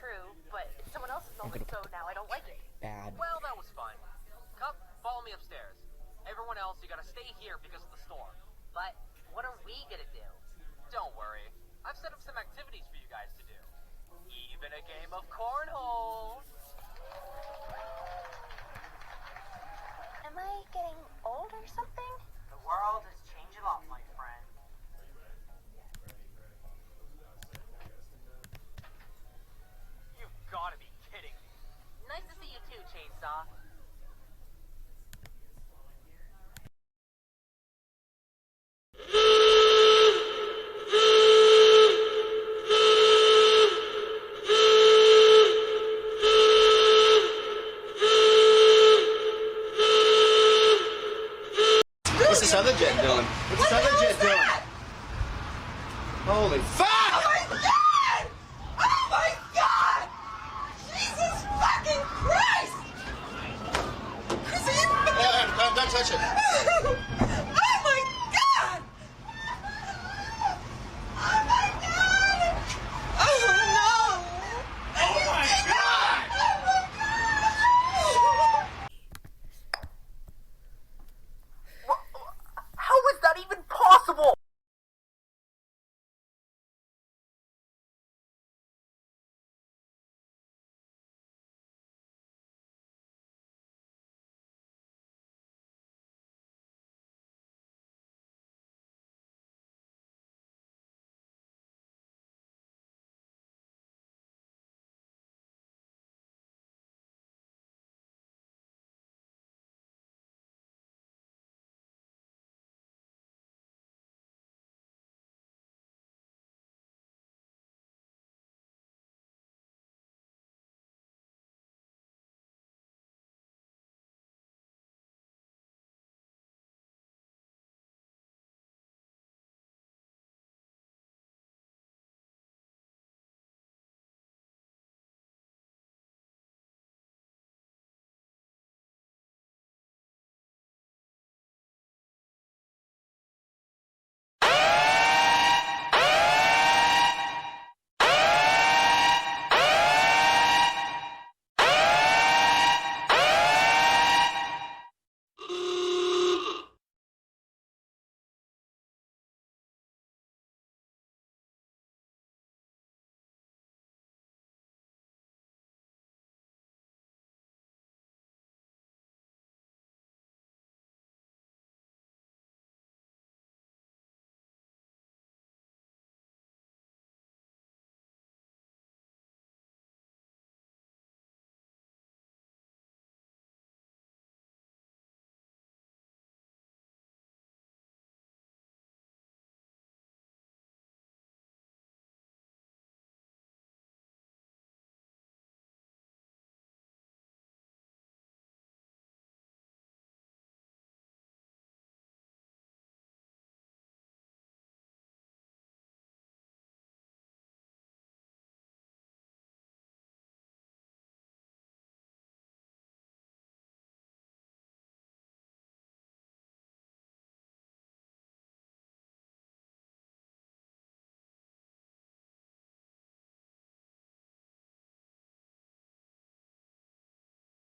true, but it's someone else's moment, so now I don't like it. Bad. Well, that was fun. Cup, follow me upstairs. Everyone else, you gotta stay here because of the storm. But what are we gonna do? Don't worry. I've set up some activities for you guys to do. Even a game of cornhole. Am I getting old or something? The world has changed a lot, my friend. You've gotta be kidding me. Nice to see you too, Chainsaw. What's this other jet doing? What's this other jet doing? Holy fuck! Oh my god! Oh my god! Jesus fucking Christ! Chrissy! Don't touch it.